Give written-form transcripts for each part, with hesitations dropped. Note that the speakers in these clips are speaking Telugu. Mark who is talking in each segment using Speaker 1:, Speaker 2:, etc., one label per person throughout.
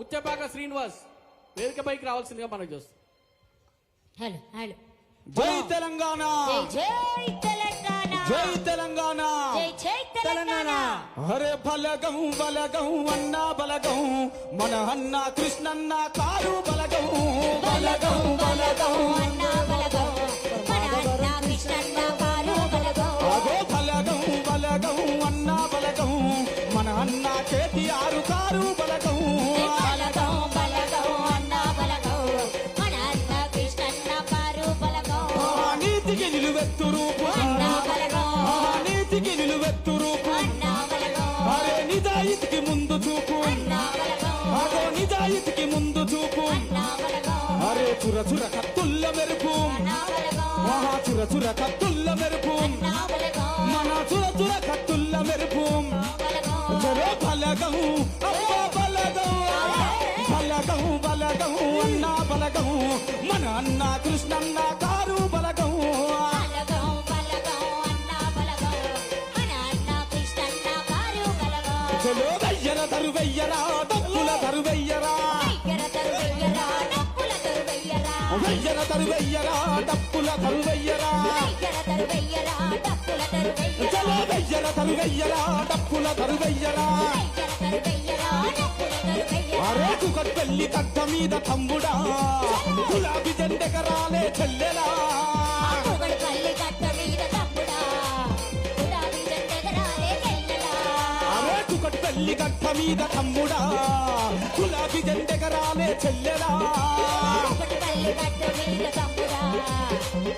Speaker 1: ఉచ్చపాక శ్రీనివాస్ వేదికపైకి రావాల్సిందిగా మనం చూస్తాం.
Speaker 2: Hello hello.
Speaker 3: జై తెలంగాణ,
Speaker 2: జై తెలంగాణ,
Speaker 3: జై తెలంగాణ,
Speaker 2: జై తెలంగాణ.
Speaker 3: హరే బలగం బలగం అన్నా బలగం, మన అన్న కృష్ణన్న కారు బలగం. బలగం బలగం
Speaker 2: అన్నా బలగం, మన అన్న కృష్ణన్న కారు బలగం.
Speaker 3: అగో బలగం బలగం అన్నా బలగం, మన అన్న కేటీఆర్ కారు బలగం.
Speaker 2: బలగం బలగం అన్నా బలగం, మన అన్న కృష్ణన్న కారు బలగం.
Speaker 3: నీతికి నిలువెత్తు రూపు,
Speaker 2: అన్నా బలగం,
Speaker 3: నీతికి నిలువెత్తు రూపు,
Speaker 2: అన్నా బలగం,
Speaker 3: అరే నిజాయితీకి ముందు చూపు,
Speaker 2: అన్నా బలగం,
Speaker 3: అగో నిజాయితీకి ముందు చూపు.
Speaker 2: అన్నా బలగం,
Speaker 3: అరే చుర చుర కత్తుల్ల మెరుపు,
Speaker 2: అన్నా బలగం,
Speaker 3: మహా చుర చుర కత్తుల్ల మెరుపు,
Speaker 2: అన్నా బలగం,
Speaker 3: మన చుర చుర కత్తుల్ల మెరుపు.
Speaker 2: బలగం.
Speaker 3: జరో బలగం అబ్బా బలగం, బలగం బలగం అన్నా బలగం, మన అన్న కృష్ణన్న కారు బలగం.
Speaker 2: బలగం బలగం అన్నా బలగం, మన అన్న కృష్ణన్న కారు బలగం.
Speaker 3: చలో వెయ్యర తరువెయ్యరా, డప్పుల తరువెయ్యరా,
Speaker 2: వెయ్యర తరువెయ్యరా, డప్పుల తరువెయ్యరా,
Speaker 3: వెయ్యర తరువెయ్యరా, డప్పుల తరువెయ్యరా,
Speaker 2: వెయ్యర తరువెయ్యరా, డప్పుల తరువెయ్యరా,
Speaker 3: చలో వెయ్యర తరువెయ్యరా, డప్పుల తరువెయ్యరా.
Speaker 2: వెయ్యర తరువెయ్యరా, డప్పుల తరువెయ్యరా.
Speaker 3: అరే కుకట్పల్లి కట్ట మీద తమ్ముడా, గులాబీ జెండెగరాలే చెల్లెలా.
Speaker 2: కుకట్పల్లి కట్ట మీద తమ్ముడా, గులాబీ జెండెగరాలే చెల్లెలా.
Speaker 3: అరే కుకట్పల్లి కట్ట మీద తమ్ముడా, గులాబీ జెండెగరాలే చెల్లెలా.
Speaker 2: కుకట్పల్లి కట్ట మీద తమ్ముడా,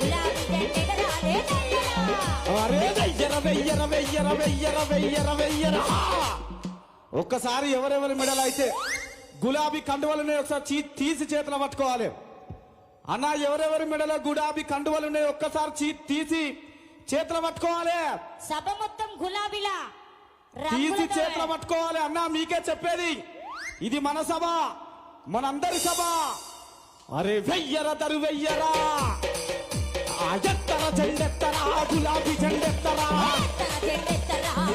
Speaker 2: గులాబీ జెండెగరాలే చెల్లెలా.
Speaker 3: అరే వెయ్యర వెయ్యర వెయ్యర వెయ్యర వెయ్యర వెయ్యర. ఒక్కసారి ఎవరెవరి మెడలు అయితే గులాబీ కండువలున్నాయి ఒకసారి తీసి చేతులు పట్టుకోవాలి. అన్న ఎవరెవరి మెడలో గులాబీ కండువలున్నాయి ఒక్కసారి తీసి చేతులు పట్టుకోవాలి.
Speaker 2: సభ మొత్తం గులాబీలా
Speaker 3: తీసి చేతులు పట్టుకోవాలి. అన్న మీకే చెప్పేది, ఇది మన సభ, మనందరి సభ. అరే వెయ్యర తరు వెయ్యరా, ఆ ఎత్తర జెండెత్తరా, గులాబీ జెండెత్తరా,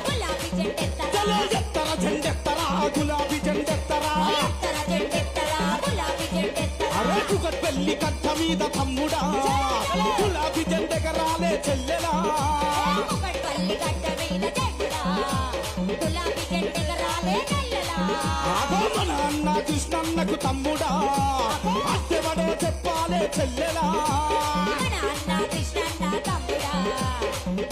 Speaker 2: గులాబీ జెండెత్తరా,
Speaker 3: చలో ఎత్తర జెండెత్తరా, గులాబీ జెండెత్తరా.
Speaker 2: గులాబీ జెండెత్తరా.
Speaker 3: అరే కుకట్పల్లి కట్ట మీద తమ్ముడా, గులాబీ జెండెగరాలే చెల్లెలా.
Speaker 2: కుకట్పల్లి కట్ట మీద జెండా, గులాబీ జెండెగరాలే చెల్లెలా.
Speaker 3: ఆగో మన అన్న కృష్ణన్నకు తమ్ముడా, అత్తెవడో చెప్పాలే చెల్లెలా.
Speaker 2: మన అన్న కృష్ణన్న తమ్ముడా,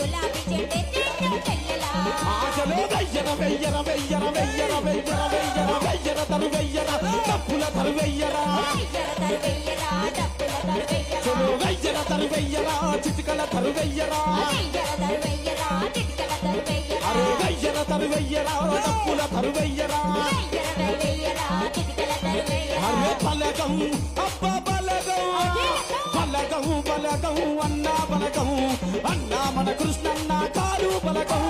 Speaker 2: గులాబీ జెండెత్తిన చెల్లెలా.
Speaker 3: ఆశలో వెయ్యర వెయ్యర వెయ్యర వెయ్యర వెయ్యర వెయ్యర వెయ్యర తరు వెయ్యర, తప్పుల తరు వెయ్యరా.
Speaker 2: వెయ్యర తరువెయ్యరా, డప్పుల తరువెయ్యరా,
Speaker 3: చలో వెయ్యర తరు వెయ్యరా, చిటికల తరు వెయ్యరా.
Speaker 2: వెయ్యర తరువెయ్యరా, చిటికల తరువెయ్యరా,
Speaker 3: అరే వెయ్యర తరు వెయ్యరా, తప్పుల తరు వెయ్యరా.
Speaker 2: వెయ్యర తరువెయ్యరా, చిటికల తరువెయ్యరా.
Speaker 3: అరే బలగం అబ్బా బలగం, బలగం బలగం అన్నా బలగం, అన్నా మన కృష్ణన్న కారు బలగం.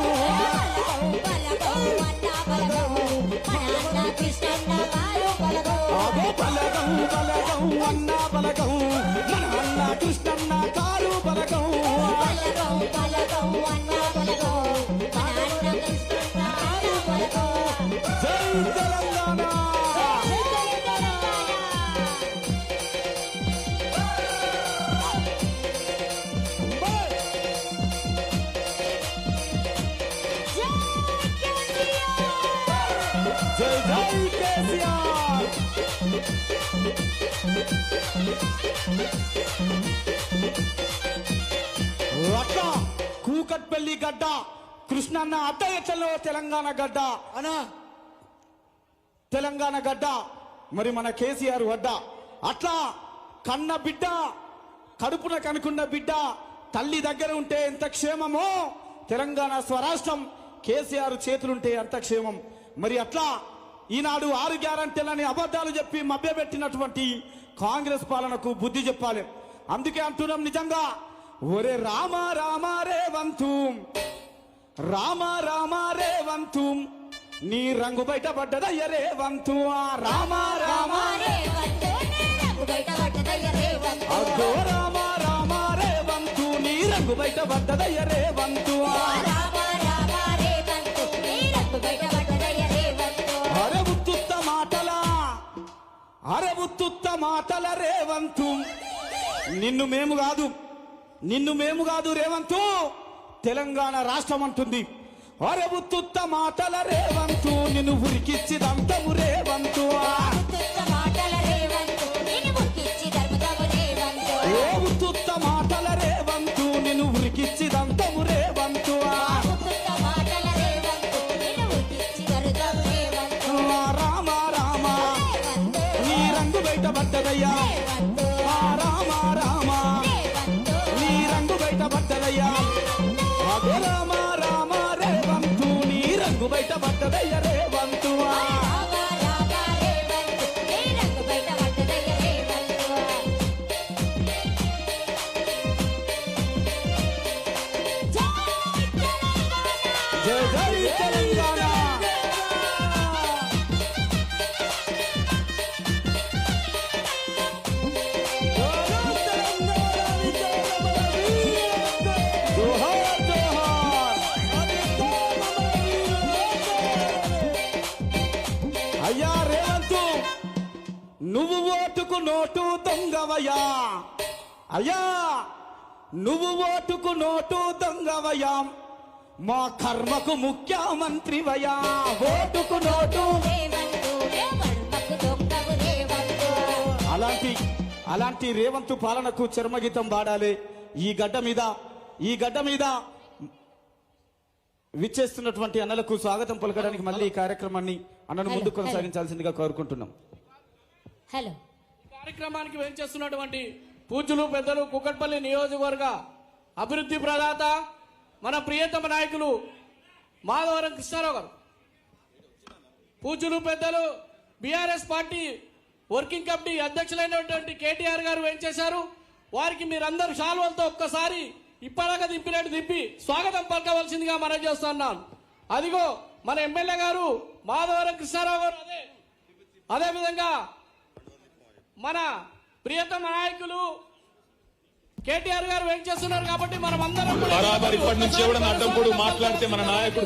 Speaker 2: బలగం అన్నా బలగం, మన అన్న కృష్ణన్న కారు బలగం.
Speaker 3: అగో బలగం బలగం అన్నా బలగం, మన అన్న కృష్ణన్న కారు బలగం.
Speaker 2: బలగం బలగం అన్నా బలగం, మన అన్న కృష్ణన్న కారు బలగం.
Speaker 3: జై తెలంగాణ.
Speaker 2: జై తెలంగాణ. జై కేసీఆర్.
Speaker 3: జై జై కేసీఆర్. అట్ట కూకట్పల్లి గడ్డ కృష్ణన్న అడ్డ ఎట్లలో తెలంగాణ గడ్డ అనా, తెలంగాణ గడ్డ మరి మన కేసీఆర్ వడ్డ. అట్లా కన్న బిడ్డ, కడుపున కనుకున్న బిడ్డ తల్లి దగ్గర ఉంటే ఎంత క్షేమమో, తెలంగాణ స్వరాష్ట్రం కేసీఆర్ చేతులుంటే అంత క్షేమం. మరి అట్లా ఈనాడు 6 గ్యారంటీలని అబద్ధాలు చెప్పి మభ్యపెట్టినటువంటి కాంగ్రెస్ పాలనకు బుద్ధి చెప్పాలి. అందుకే అంటున్నాం నిజంగా, ఒరే రామ రామ రేవంతు, రామ రామ రేవంతు, నీ రంగు బయట పడ్డదయ్య రేవంతు. రామ రామ
Speaker 2: రేవంతు, నీ రంగు బయట పడ్డదయ్య రేవంతు.
Speaker 3: అదో రామ రామ రేవంతు, నీ రంగు బయట పడ్డదయ్య రేవంతు.
Speaker 2: రామ రామ రేవంతు, నీ రంగు బయట పడ్డదయ్య రేవంతు.
Speaker 3: అరే ఉత్తుత్త మాటలా అరే ఉత్తుత్త మాటల రేవంతు, నిన్ను మేము కాదు రేవంతు, తెలంగాణ రాష్ట్రం అంటుంది. అరే ఉత్తుత్త మాటల రేవంతు, నిన్ను ఉరికిచ్చిదంతము రేవంతు.
Speaker 2: ఉత్తుత్త మాటల రేవంతు, నిన్ను ఉరికిచ్చి ధర్మదము రేవంతు.
Speaker 3: ఏ ఉత్తుత్త మాటల రేవంతు, నిన్ను ఉరికిచ్చిదంతము రేవంతు.
Speaker 2: ఉత్తుత్త మాటల రేవంతు, నిన్ను ఉరికిచ్చి ధర్మదము రేవంతు.
Speaker 3: రామ రామ నీ రంగు బయటపడ్డదయ్యా,
Speaker 2: రేవంతు,
Speaker 3: రామ రామ
Speaker 2: రేవంతు,
Speaker 3: నీ రంగు బయటపడ్డదయ్యా. అగో రామ రామ రేవంతు, నీ రంగు బయటపడ్డదయ్యా రేవంతు.
Speaker 2: రామ రామ రేవంతు, నీ రంగు బయట పడ్డదయ్య రేవంతు. జై తెలంగాణ.
Speaker 3: జై జై తెలంగాణ. జోహార్ జోహార్. అయ్యా రేవంతు, నువ్వు ఓటుకు నోటు దొంగవయ్యా. అయ్యా నువ్వు ఓటుకు నోటు దొంగవయ్యా, మా కర్మకు ముఖ్యమంత్రివయ్యా. ఓటుకు నోటు
Speaker 2: రేవంతు, రేవంతుకు దొంగవు రేవంతు.
Speaker 3: అలాంటి రేవంతు పాలనకు చర్మగీతం పాడాలి. ఈ గడ్డ మీద విచ్చేస్తున్నటువంటి అన్నలకు స్వాగతం పలకడానికి మళ్ళీ ఈ కార్యక్రమాన్ని అన్నను ముందు కొనసాగించాల్సిందిగా కోరుకుంటున్నాం.
Speaker 2: హలో.
Speaker 1: ఈ కార్యక్రమానికి వేంచేస్తున్నటువంటి పూజ్యులు పెద్దలు కుకట్పల్లి నియోజకవర్గ అభివృద్ధి ప్రదాత మన ప్రియతమ నాయకులు మాధవరం కృష్ణారావు గారు, పూజ్యులు పెద్దలు బీఆర్ఎస్ పార్టీ వర్కింగ్ కమిటీ అధ్యక్షులైనటువంటి కేటీఆర్ గారు వేంచేశారు. వారికి మీరందరూ శాల్వలతో ఒక్కసారి ఇప్పటిదాకా దింపినట్టు దింపి స్వాగతం పలకవలసిందిగా మనం చేస్తున్నాను. అదిగో మన ఎమ్మెల్యే గారు మాధవరం కృష్ణారావు గారు, అదేవిధంగా మన ప్రియతమ నాయకులు కేటీఆర్ గారు వెయిట్ చేస్తున్నారు. కాబట్టి మనం అందరం
Speaker 4: బరాబర్ ఇప్పటి నుంచి కూడా అడ్డంకుడు మాట్లాడితే మన నాయకుడు